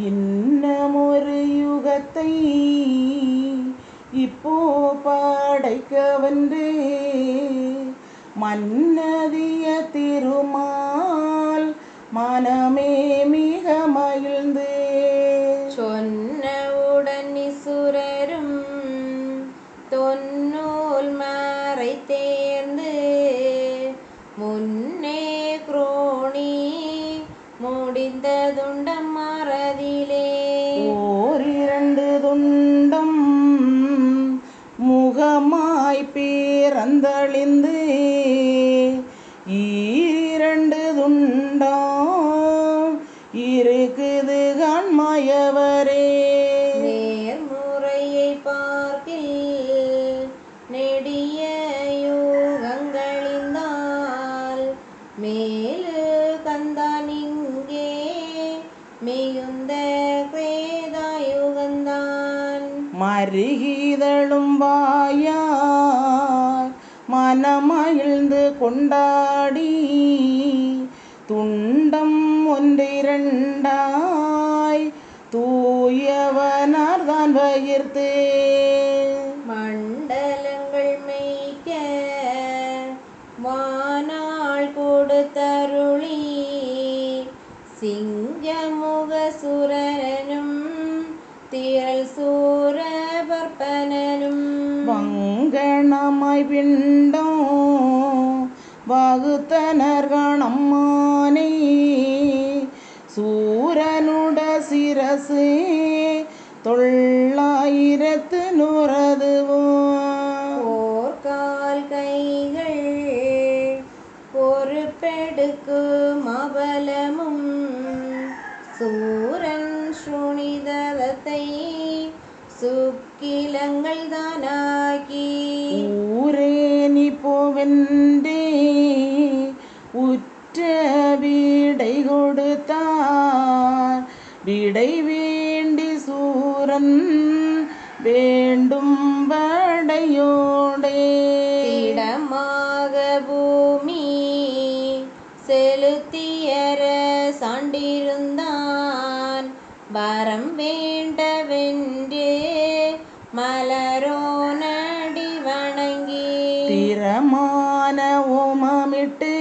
இன்னமொரு யுகத்தை இப்போ படைக்கவென்று மன்னதிய திருமால் மனமே மிக மகிழ்ந்து சொன்னவுடன் இசுரரும் தொன்னூல் மறை தேர்ந்து முன்னே குரோணி முடிந்த துண்டம் மறதிலே ஓரிரண்டு துண்டம் முகமாய் பிறந்தழிந்து ஈரண்டு துண்டம் இருக்குது கண்மயவரே நேர்முறையை பார்க்கில் நெடிய யுகங்களிந்தால் மேலு கந்தான் இங்கே மிகுந்த கிரேதாயுகந்தான் மருகிதழும் வாயார் மனமகிழ்ந்து கொண்டாடி துண்டம் ஒன்றிரண்டாய் தூயவனார் தான் வகிர்த்து மண்டலங்கள் மேய்க்க வானாள் கொடுத்தருளி சிங்கமுக சுரனும் திரள் சூரபர்ப்பனும் வங்கணமாய் பிண்டம் வகுத்தனர் கணம்மானே சூரனுட சிரசு 900 போர்க்கால் கைகள் பொறுப்பெடுக்கும் அபலமும் சூரன் சுனிதரத்தை சுக்கிலங்கள் தானாக்கி ஊரேனி போவென்றே உற்ற வீடை கொடுத்தார் விடை வேண்டி சூரன் வேண்டும் வடையோடே இடமாக பூமி செலுத்தியர சாண்டிருந்தான் வரம் வேண்டவென்றே மலரோனடி வணங்கி திறமான ஓமமிட்டு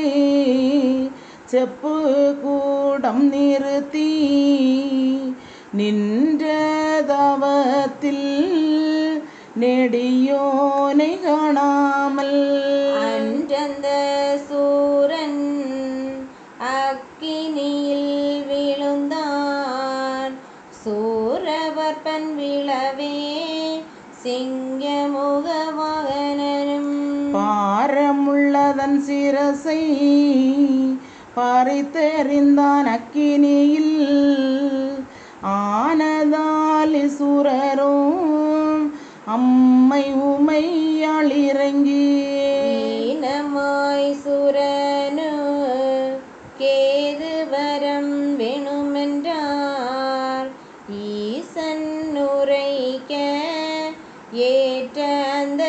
செப்பு கூடம் நிறுத்தி நின்ற தவத்தில் நெடியோனை காணாமல் அன்றந்த சூரன் அக்கினியில் விழுந்தான் சூரபர்ப்பன் விழவே சிங்கமுக வாகனனும் பாரமுள்ளதன் சிரசை பறித்தெறிந்தான் அக்கினியில் ஆனதால் சுரரும் அம்மை உமையாள் இறங்கி ஈனமாய் சுரனு கேது வரம் வேணுமென்றார் ஈசன் உரைக்க ஏற்ற அந்த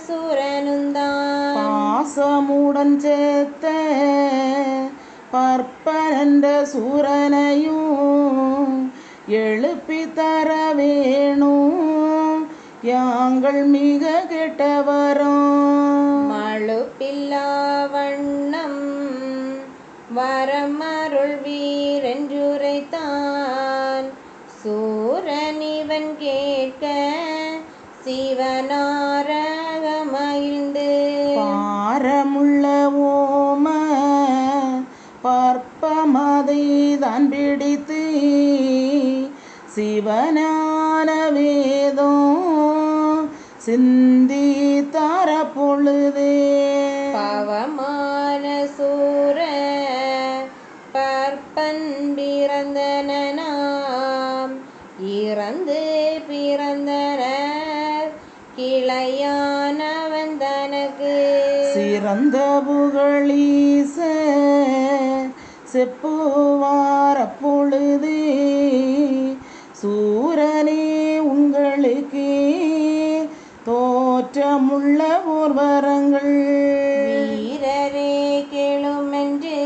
சுரனுந்தான் பாசமுடன் சேர்த்த பற்பனந்த சூரனையும் எழுப்பி தர வேணும் யாங்கள் மிக கெட்டவரும் மழுப்பில்லா வண்ணம் வரமருள் வீரென்றுரைத்தான் சூரனிவன் கேட்க சிவனாரக மகிழ்ந்து பாரமுள்ள ஓம பற்பமதை தான் பிடித்து சிவனான வேதம் சிந்தி தர பொழுதே பவமான சூர பற்பன் பிறந்தனாம் இறந்து பிறந்தனர் கிளையானவன் தனக்கு சிறந்த புகழீச செப்புவார பொழுது சூரனே உங்களுக்கு தோற்றமுள்ள ஓர் வரங்கள் வீரரே கெழுமென்று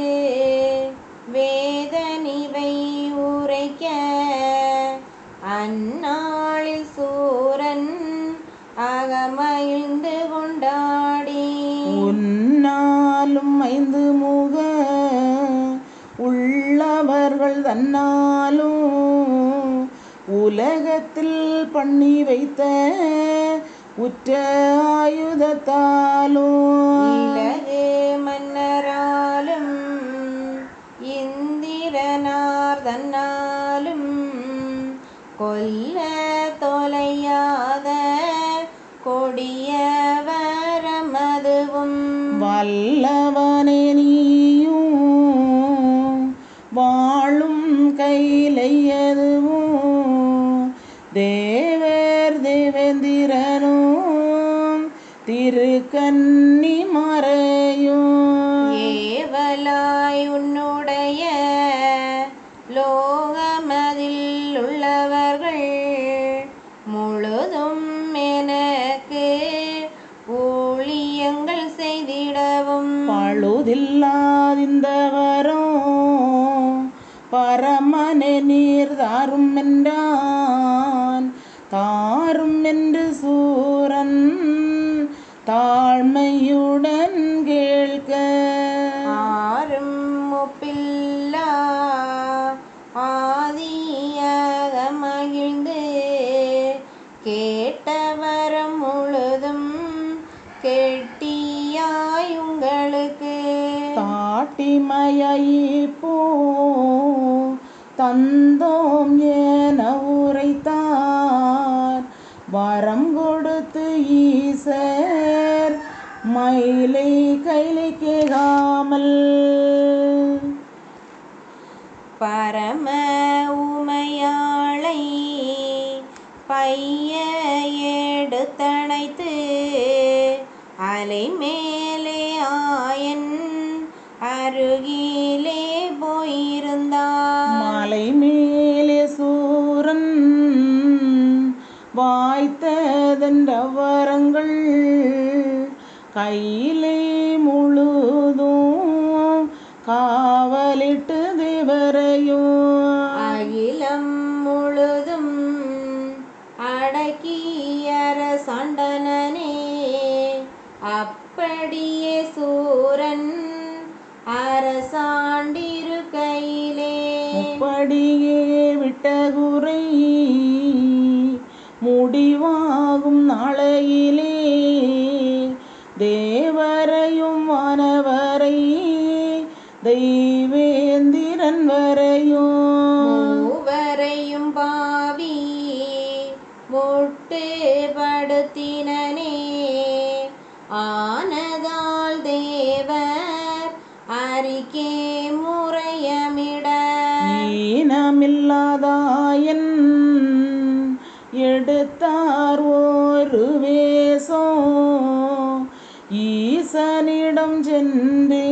வேதனிவை உரைக்க அந்நாளில் சூரன் அகமகிழ்ந்து கொண்டாடி உன்னாலும் 5 முக உள்ளவர்கள் தன்னாலும் உலகத்தில் பண்ணி வைத்த உற்ற ஆயுதத்தாலும் இலகு மன்னராலும் இந்திரனார் தன்னாலும் கொல்ல தொலையாத கொடிய வரமதுவும் வல்லவனே நீயும் வாழும் கையிலையதுவும் தேவர் தேவேந்திரனும் திருக்கன்னி மறையும் ஏவலாய் உன்னுடைய லோகமதில் உள்ளவர்கள் முழுதும் எனக்கு ஊழியங்கள் செய்திடவும் பழுதில்லாதிந்த வரம் பரமனே நீர் தாரும் என்றான் தாரும் என்று சூரன் தாழ்மையுடன் கேட்க ஆரும் ஒப்பில்லா ஆதியாக மகிழ்ந்து கேட்டவரம் முழுதும் கெட்டியாய் உங்களுக்கு தாட்டிமையோ தந்தோம் என உரைத்தார் வரம் கொடுத்து ஈசர் மயிலை கைலை கேகாமல் பரம உமையாளை பைய எடுத்தணைத்து அலை மேலே ஆயன் அருகிலே போயிருந்தான் மலை மேலே சூரன் வாய்த்ததென்ற வரங்கள் கையிலே முழுதும் காவலிட்டு தேவரையும் அகிலம் முழுதும் அடக்கியர சண்டனனே அப்படியே சூரன் அரசாண்டிரு கையிலே முப்படியே விட்ட குறை முடிவாகும் நாளையிலே தேவரையும் வானவரை தெய்வேந்திரன் வரையும் மூவரையும் பாவி முட்டு படுத்தினனே ஆனதால் தேவர் அறிக்கே முறையமிட ஈனமில்லாதாயன் எடுத்தார் ஒரு வேஷம் ஈசனிடம் சென்றே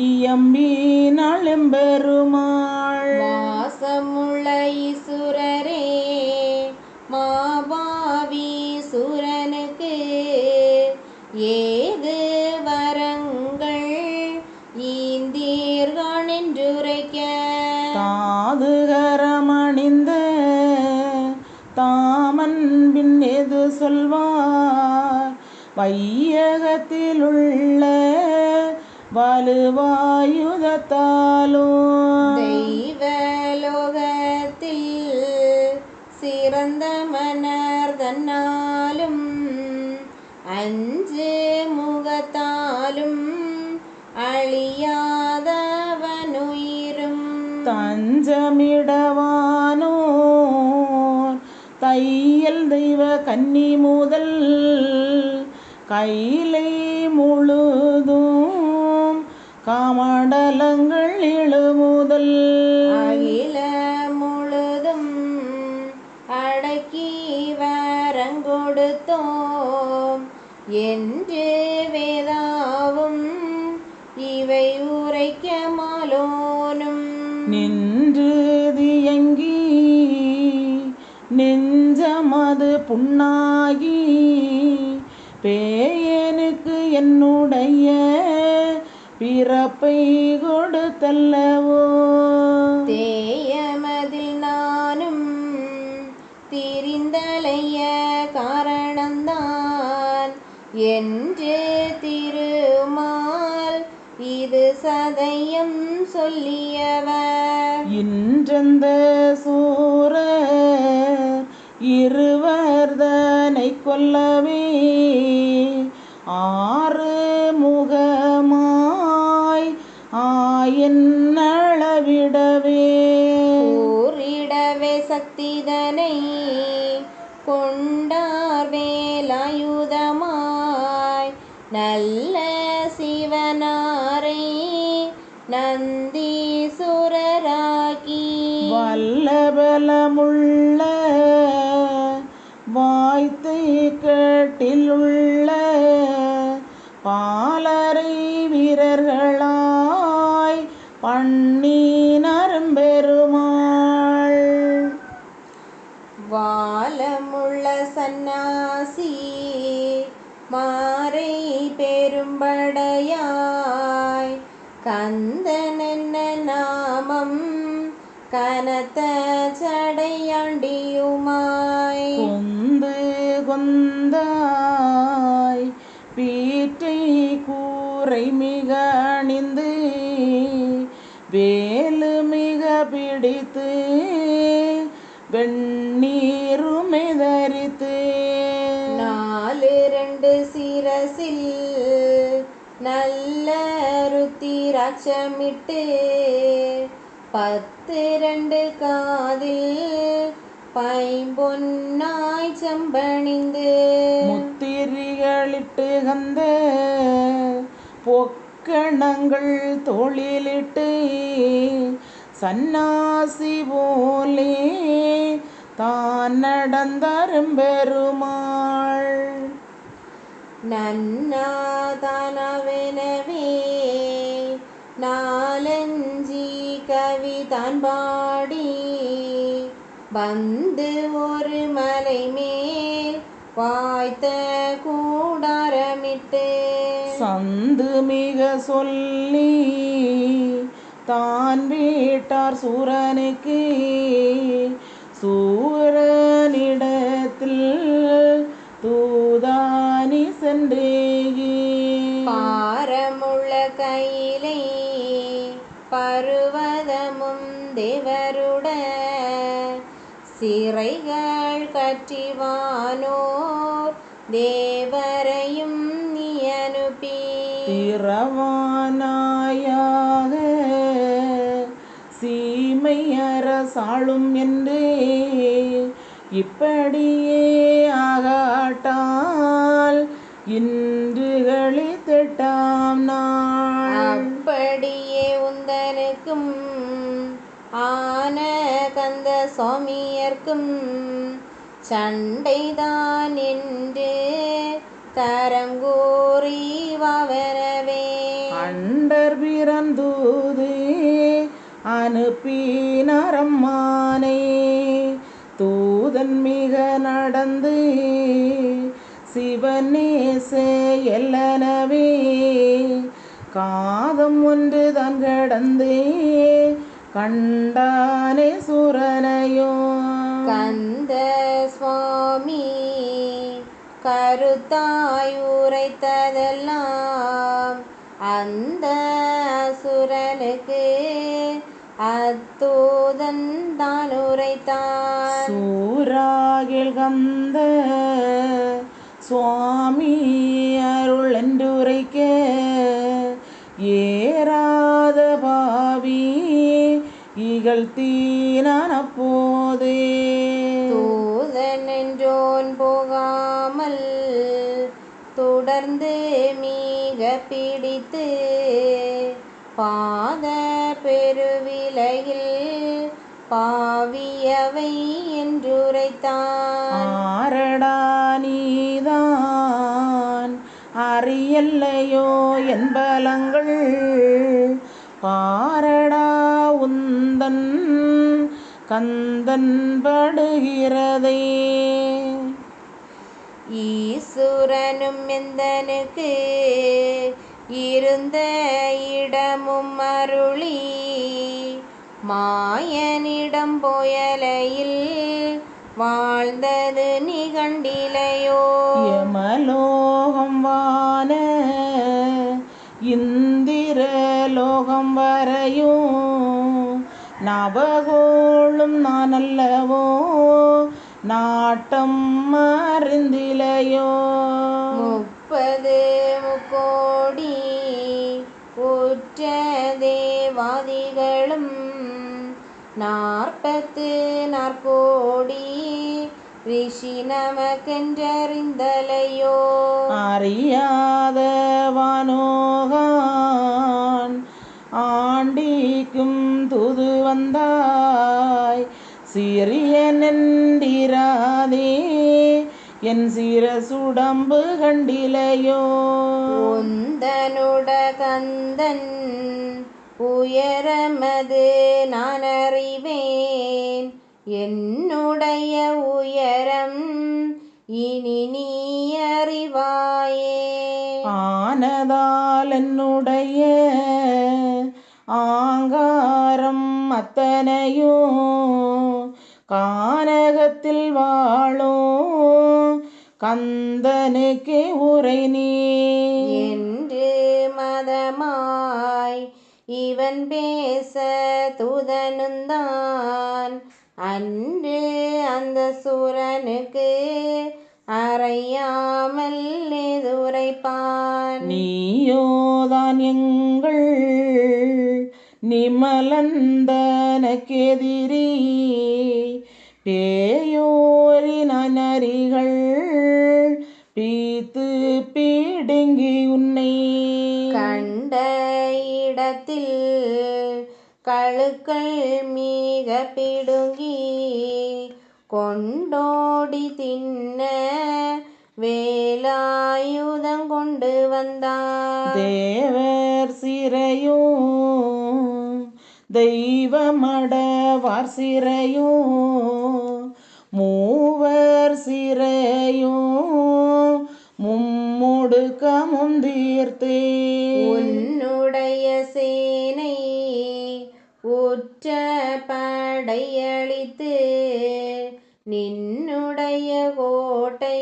இயம்பினாள் எம்பெருமாள் வாசமுள்ள ஈசுரரே மாபாவி சூரனுக்கு ஏது வரங்கள் ஈந்தீர்கள் என்றுரைக்க தாதுகரமணிந்த தாமன் பின் எது சொல்வார் வையகத்திலுள்ள வலுவாயுதத்தாலும் தெய்வலோகத்தில் சிறந்த மன்னர் தன்னாலும் 5 முகத்தாலும் அழியாதவனுயிரும் தஞ்சமிடவானோர் தையல் தெய்வ கன்னி முதல் கைலை முழுதும் காமண்டலங்கள் 7 முதல் அகில முழுதும் அடக்கி வரங்கொடுத்தோம் என்று வேதாவும் இவை உரைக்க மாலோனும் நின்று தியங்கி நெஞ்சமது புண்ணாகி பேயனுக்கு என்னுடைய பிறப்பை கொடுத்தல்லவோ தேயமதில் நானும் என்று திருமால் இது சதயம் சொல்லியவர். இன்றந்த சூரர் இருவர்தனை கொல்லவே ஆறு முகமாய் ஆயின் அளவிடவே கூறிடவே சக்திதனை கொண்டார் வேலாயுதமாய் நல்ல சிவனாரை நந்தீசுரராக்கி வல்லபலமுள்ள வாய்த்தை கட்டிலுள்ள பாலரை வீரர்களாய் பண்ணினரும் பெருமாள். வாலமுள்ள சந்நாசி மாரை பெரும்படையாய் கந்தனென்ன நாமம் கனத்த சடையாண்டியுமாய் கொந்து கொந்தாய் பீற்றை கூரை மிக அணிந்து வேலு மிக பிடித்து வெண்ணீருமை தரித்து 4 சிரசில் நல்ல ருத்திராட்சமிட்டு 12 காதில் பைம்பொன்னாய் செம்பணிந்து முத்திரிகளிட்டு கந்த பொக்கணங்கள் தொழிலிட்டு சந்நாசி போலே தான் நடந்தரும் பெருமாள். நன்னாதானவெனவே 4 கவிதான் பாடி வந்து ஒரு மலை மேல் வாய்த்த கூடாரமிட்டு சந்து மிக சொல்லி தான் வீட்டார் சூரனுக்கு சூரனிடத்தில் தூதானி சென்றேகி பாரமுள்ள கையிலை பருவதமும் தேவருட சிறைகள் கற்றிவானோர் தேவரையும் நீ அனுப்பி திறவானாயாக சீமை அரசாளும் என்று இப்படியே ஆகாட்டால் இன்று கழித்திட்டாம் நாள். அப்படியே உந்தனுக்கும் ஆன கந்த சுவாமியர்க்கும் சண்டைதான் என்று தரம் கூறி வாவனவே அண்டர் பிறந்தூது அனுப்பினரம்மானை தூதன் மிக நடந்து சிவனேச எல்லனவே காதம் ஒன்று தான் கடந்து கண்டானே சூரனையோ கந்த சுவாமி கருத்தாய் உரைத்ததெல்லாம் அந்த அசுரனுக்கு அத்தூதன் தான் உரைத்தான். சூராகில் கந்த சுவாமி அருள் என்று உரைக்க ஏறாத பாவி இகழ்த்தீனான் அப்போதே தூதன் என்றோன் போகாமல் தொடர்ந்து மிக பிடித்து பாத பெருவிலையில் பாவியவை என்றுரைத்தான். ஆரடா நீதான் அறியல்லையோ என்பலங்கள் பாரடா உந்தன் கந்தன் படுகிறதே ஈசுரனும் எந்தனுக்கு இருந்த இடமும் அருளி மாயனிடம் போயலையில் வாழ்ந்தது நீ கண்டிலையோ? யமலோகம் வான இந்திரலோகம் வரையும் நவகோளும் நான் அல்லவோ நாட்டம் அறிந்திலையோ? 30 முக்கோடி உற்ற தேவாதிகளும் 40 கோடி ரிஷி நமக்கென்றறிந்தலையோ? அறியாத வானோகான் ஆண்டிக்கும் தூது வந்தாய் சிறியனென்றிராதே என் சிரசுடம்பு கண்டிலையோ? உந்தனுட கந்தன் உயரமது நான் அறிவேன் என்னுடைய உயரம் இனி நீ அறிவாயே. ஆனதால் என்னுடைய ஆங்காரம் அத்தனையும் கானகத்தில் வாழும் கந்தனுக்கே உரை நீ என்று மதமாய் இவன் பேச தூதனுந்தான் அன்று அந்த சூரனுக்கு அறையாமல் எதுரைப்பான். நீயோதான் எங்கள் நிமலந்தனக்கெதிரி பேயோரின் நரிகள் பீத்து பிடுங்கி உன்னை கண்ட இடத்தில் கழுக்கள் மிக பிடுங்கி கொண்டோடி தின்ன வேலாயுதம் கொண்டு வந்தார். தேவர் சிறையும் தெய்வமடவார் சிறையும் மூவர் சிறையும் மும்முடுக்கமும் தீர்த்தே உன்னுடைய சேனை உற்ற படையளித்து நின்னுடைய கோட்டை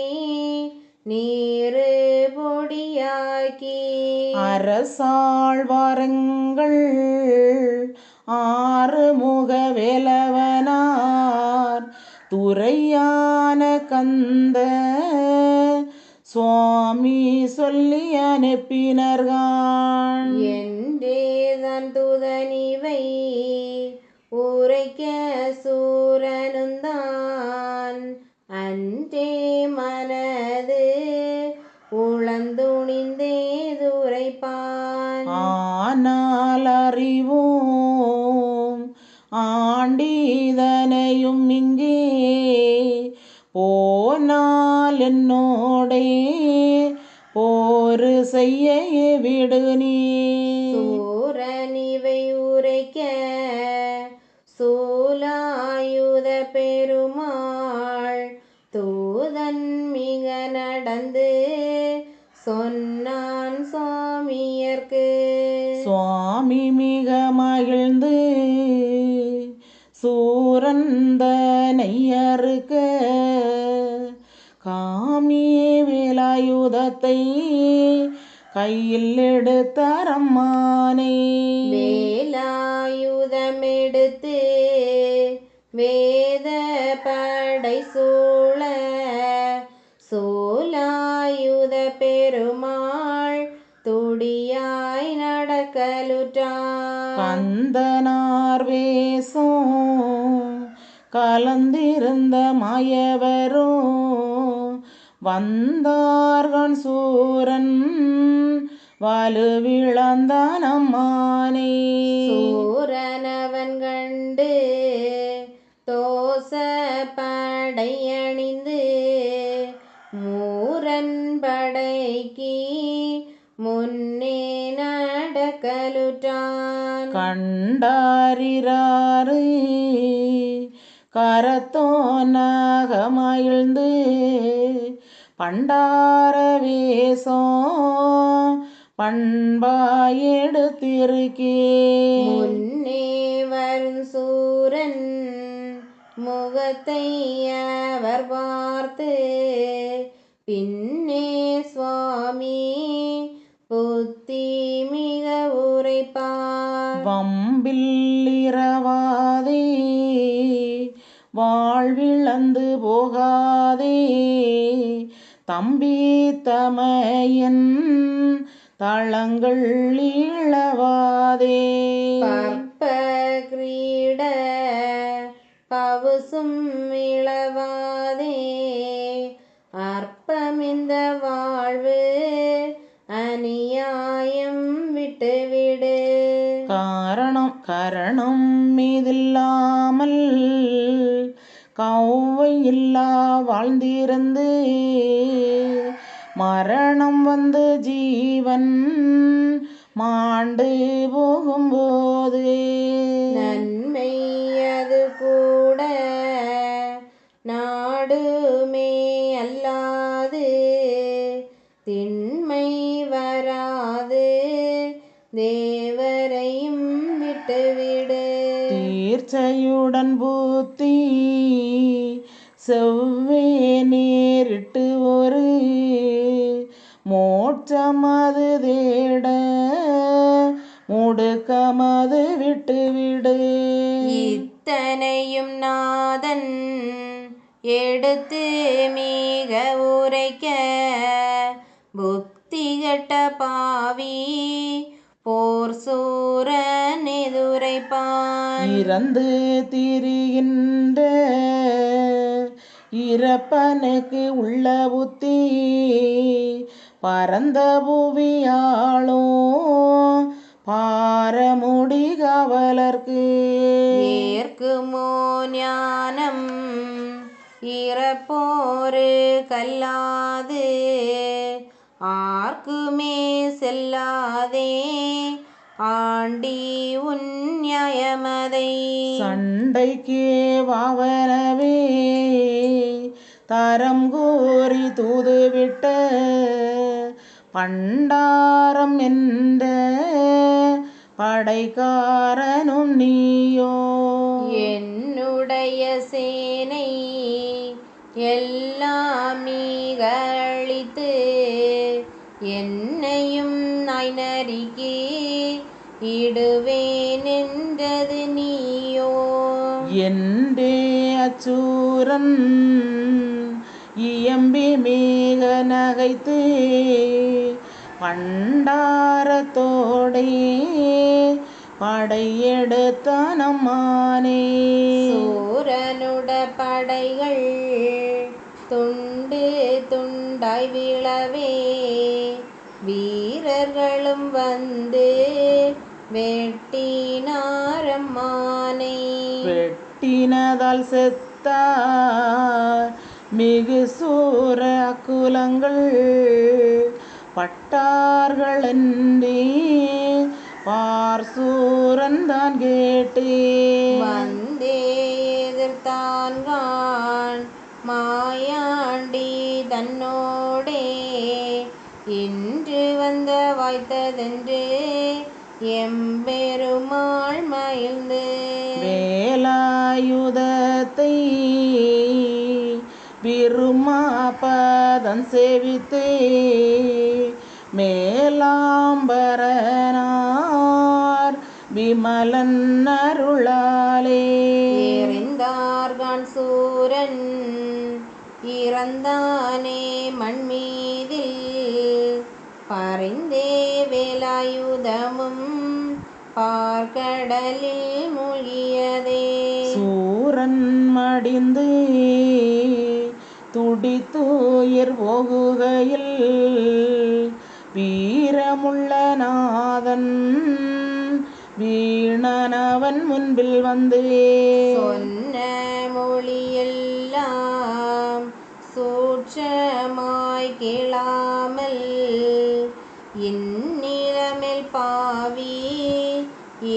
நீரு பொடியாக்கி அரசாழ்வாரங்கள் ஆறுமுக வேலவனார் துறையான கந்த சுவாமி சொல்லி அனுப்பினர்கான். என்றேதான் துதனிவை உரைக்க சூரனுந்தான் அன்றே மனது உளந்துணிந்தே துரைப்பான். ஆனால் அறிவோம் ஆண்டிதனையும் இங்கே போனால் என்னோடே போரு செய்ய விடு நீ. சூரனிவை உரைக்க சூலாயுத பெருமாள் தூதன் மிக நடந்து சொன்னான் சுவாமியர்க்கு. சுவாமி மிக மகிழ்ந்து சூரந்தனை அறுக்க காமியே வேலாயுதத்தை கையில் எடுத்தரம்மானே. வேலாயுதமெடுத்து வேத படை சூழ சூலாயுத பெருமாள் துடியாய் நடக்கலுற்றான். கந்தனார் வேஷம் கலந்திருந்த மாயவரும் வந்தார்கண் சூரன் வலுவிழந்தான் அம்மானே. சூரனவன் கண்டு தோச படையணிந்து மூரன் படைக்கு முன்னே நடக்கலுற்றான். கண்டாரிராறு கரத்தோனகமகிழ்ந்து பண்டார வேஷம் பண்பாயெடுத்திருக்கே. முன்னே வரும் சூரன் முகத்தை அவர் பார்த்து பின்னே சுவாமி புத்தி மிக உரைப்பார். வம்பில் இரவாதே வாழ்விழந்து போகாதே தம்பி தமையன் தளங்கள் இழவாதே. பற்ப கிரீட பவுசும் இழவாதே அற்பமிந்த வாழ்வு அநியாயம் விட்டுவிடு. கரணம் மீதில்லாமல் கௌவை இல்லா வாழ்ந்திருந்து மரணம் வந்து ஜீவன் மாண்டு போகும்போது நன்மை அது கூட நாடுமே அல்லாது திண்மை வராது தேவரையும் விட்டுவிடு. தீர்ச்சையுடன் புத்தி செவ்வே நேரிட்டு ஒரு மோட்சமது தேட முடுக்கமது விட்டுவிடு. இத்தனையும் நாதன் எடுத்து மிக உரைக்க புத்தி கெட்ட பாவி போர் சூரன் எதுரைப்பான். இறந்து திரிகின்ற இறப்பனுக்கு உள்ள புத்தி பரந்த புவியாளோ பாரமுடி காவலர்க்கு ஏற்குமோ ஞானம் இறப்போரு கல்லாது ஆர்க்குமே செல்லாதே ஆண்டி உன் நியாயமதை. சண்டைக்கு வாவனவே தரம் கூறி தூதுவிட்ட பண்டாரம் என்ற படைக்காரனும் நீயோ. என்னுடைய சேனை எல்லாம் நீக அழித்து என்னையும் நாய் நரிக்கு இடுவேன் என்றது நீயோ. என்றே அச்சூரன் இயம்பி மிக நகைத்து பண்டாரத்தோடே படையெடுத்தான் அம்மானே. சூரனுட படைகள் துண்டு துண்டாய் விழவே வீரர்களும் வந்து வெட்டினாரம்மானை. வெட்டினதால் செத்தார் மிகு சூர குலங்கள் பட்டார்கள் என்றே பார்சூரன் தான் கேட்டு வந்தே எதிர்த்தான்கான் மாயாண்டி தன்னோடே இன்று வந்த வாய்த்ததென்று எம்பெருமாள் மகிழ்ந்து வேலாயுதத்தை விருமாபதன் சேவித்து மேலாம்பரனார் விமலன் அருளாலே எறிந்தார்கான் சூரன் இறந்தானே மண்மீதில் பறிந்தே வேலாயுதமும் பார்க்கடலில் மூழ்கியதே. சூரன் மடிந்து துடித்துயிர் போகுகையில் வீரமுள்ள நாதன் வீணனவன் முன்பில் வந்து சொன்ன மொழியெல்லாம் சூட்சமாய் கேளாமல் இந்நிலமில் பாவி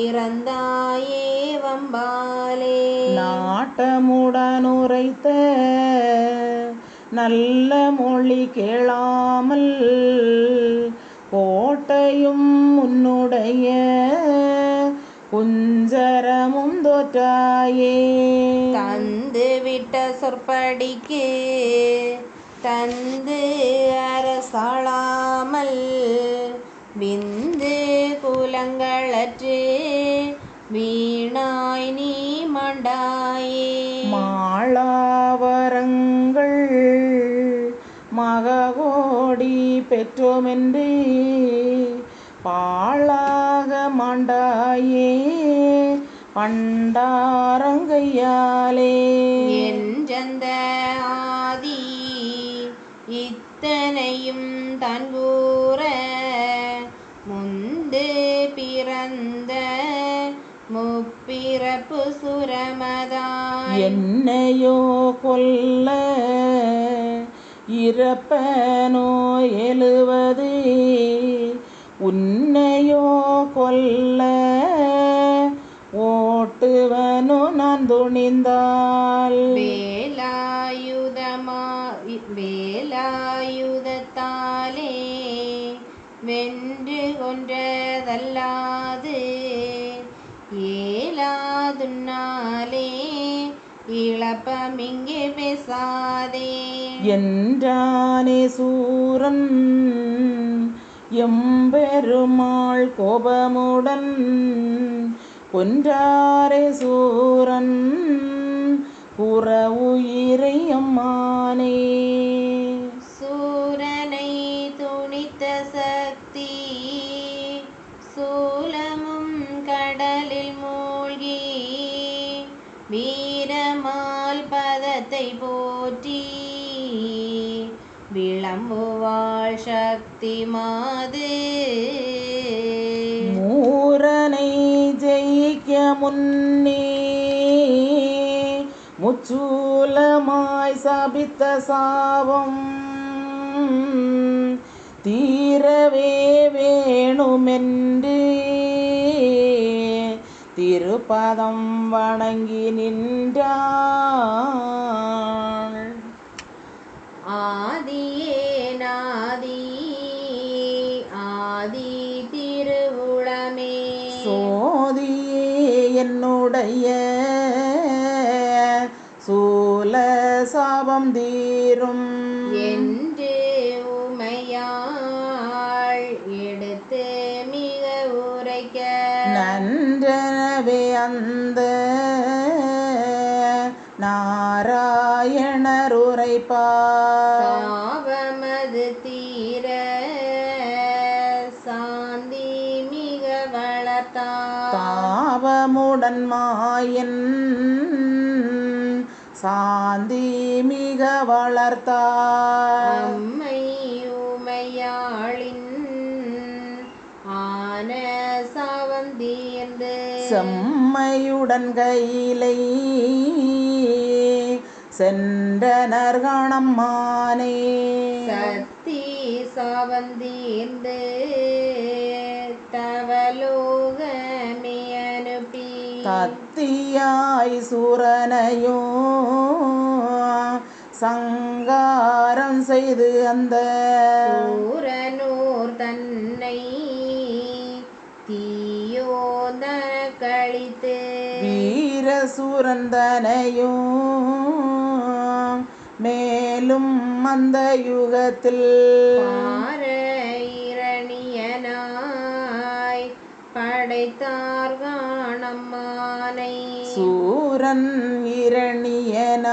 இறந்தாயே வம்பாலே. நாட்டமுடன் உரைத்த நல்ல மொழி கேளாமல் கோட்டையும் உன்னுடைய குஞ்சரமும் தோற்றாயே. தந்த வந்து விட்ட சொற்படிக்கு தந்து அரசாளாமல் விந்து குலங்களற்று வீணாய் நீ மாண்டாயே. மாளாவரங்கள் மககோடி பெற்றோமென்று பாழாக மாண்டாயே பண்டாரங்கையாலே. என்றந்த ஆதி இத்தனையும் தான் கூற முந்து பிறந்த முப்பிறப்பு சுரமதாய். என்னையோ கொல்ல இறப்பனோ எழுவது உன்னையோ கொல்ல ஓட்டுவனோ நான் துணிந்தால். வேலாயுதத்தாலே வென்று கொன்றதல்லாது ஏலாதுன்னாலே இழப்பமிங்கே பேசாதே. என்றானே சூரன் எம்பெருமாள் கோபமுடன் கொன்றாரே சூரன் புற உயிரை அம்மானே. சூரனை துணித்த சக்தி சூலமும் கடலில் மூழ்கி வீரமால் பதத்தை போற்றி விளம்புவாள் சக்தி மாது. மூரனை ஜெயிக்க முன்னே முச்சூலமாய் சபித்த சாபம் தீரவே வேணுமென்று திருப்பதம் வணங்கி நின்றாள். ஆதியே நாதி ஆதி திருவுளமே சோதியே என்னுடைய சூல சாபம் தீரும் என்று உமையாள் எடுத்து மிக உரைக்க நன்றனவே அந்த நாராயணர் உரைப்பார். தாபமது தீர சாந்தி மிக வளர்த்தார். தாபமுடன் மாயன் சாந்தி மிக வளர்த்தார். அம்மை உமையாளின் ஆன சாவந்தீர்ந்து செம்மையுடன் கையிலை சென்றனர் கணம்மானே. சத்தி சாவந்தீர்ந்து தவலோகமே அனுப்பி தத்தியாய் சூரனையோ சங்காரம் செய்து அந்த சூரனூர் தன்னை தீயோத கழித்து வீர சூரந்தனையோ மேலும் அந்த யுகத்தில் பார இரணியனாய் படைத்தார் காணம்மானை. சூரன் இரணியனாய்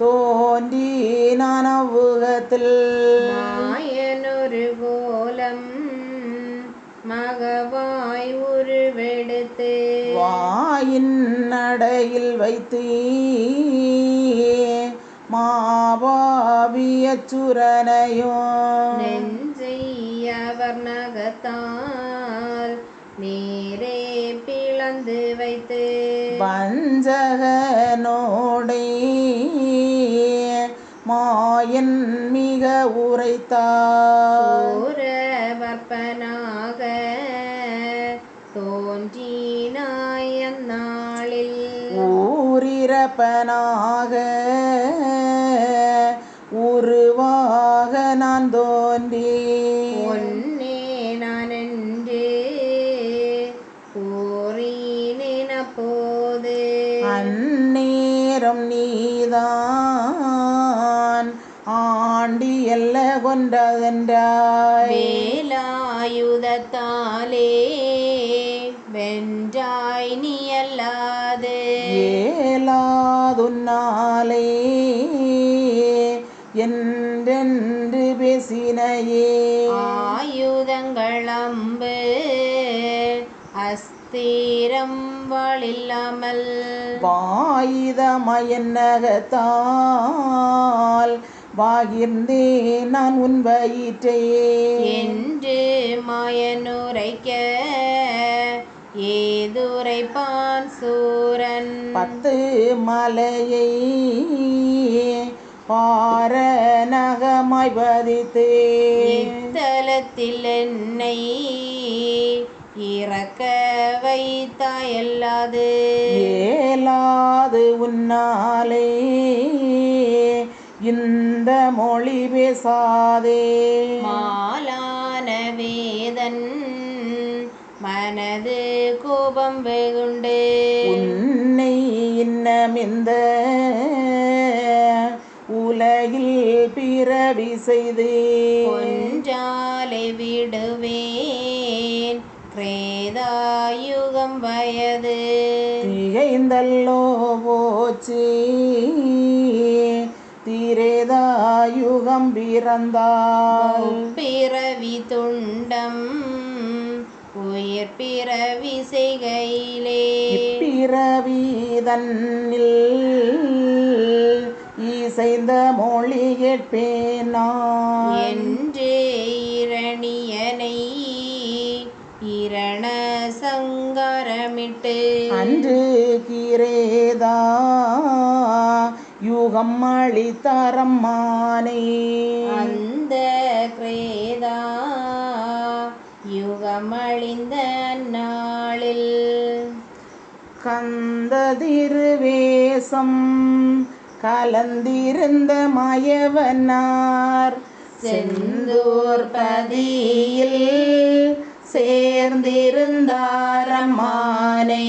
தோன்றினான் அவ்வுகத்தில் மாயனொரு கோலம் மகவாய் உருவெடுத்து வாயின் நடையில் வைத்து மாபாவிய சுரனையோ நெஞ்சை அவர் நகத்தால் நேரே பிளந்து வைத்து வஞ்சகனோடே மாயன் மிக உரைத்தார். சூரவர்ப்பனாக தோன்றினாய் அந்நாளில் ஊரிரப்பனாக உருவாக நான் தோன்றி ஒன்னே நான் என்று கூறினேன் அப்போது அன் நேரம் நீதான் ஆண்டி எல்ல கொன்றதென்றாய். வேலாயுதத்தாலே வென்றாய் நீ அல்லாது ஏலாதுன்னாலே என்றென்று பேசினையே. ஆயுதங்கள் அம்பு அஸ்திரம் வாழில்லாமல் வாயுதமயன்னகத்தால் வாகிர்ந்தே நான் உன் வயிற்றே என்று மாயனுரைக்க ஏதுரைப்பான் சூரன். 10 மலையை பாரநகமாய் பதித்து இத்தலத்தில் என்னை இறக்க வைத்தாயல்லாது ஏலாது உன்னாலே இந்த மொழி பேசாதே. மாலான வேதன் மனது கோபம் வெகுண்டு உன்னை இன்னமிந்த உலகில் பிறவி செய்து கொன்றாலை விடுவேன் கிரேதாயுகம் வயது திகைந்தல்லோ போச்சு திரேதாயுகம் பிறந்தால் பிறவி துண்டம் உயிர் பிறவி செய்கையிலே இப்பிறவி தன்னில் இசைந்த மொழி கேட்பேன் நான் என்று இரணியனை இரண சங்காரமிட்டு அன்று கிரேதா யுகம் அளித்தரம்மானே. அந்த கிரேதா யுகமழிந்த நாளில் கந்த திருவேசம் கலந்திருந்த மாயவனார் செந்தூர் பதியில் சேர்ந்திருந்தாரம்மானே.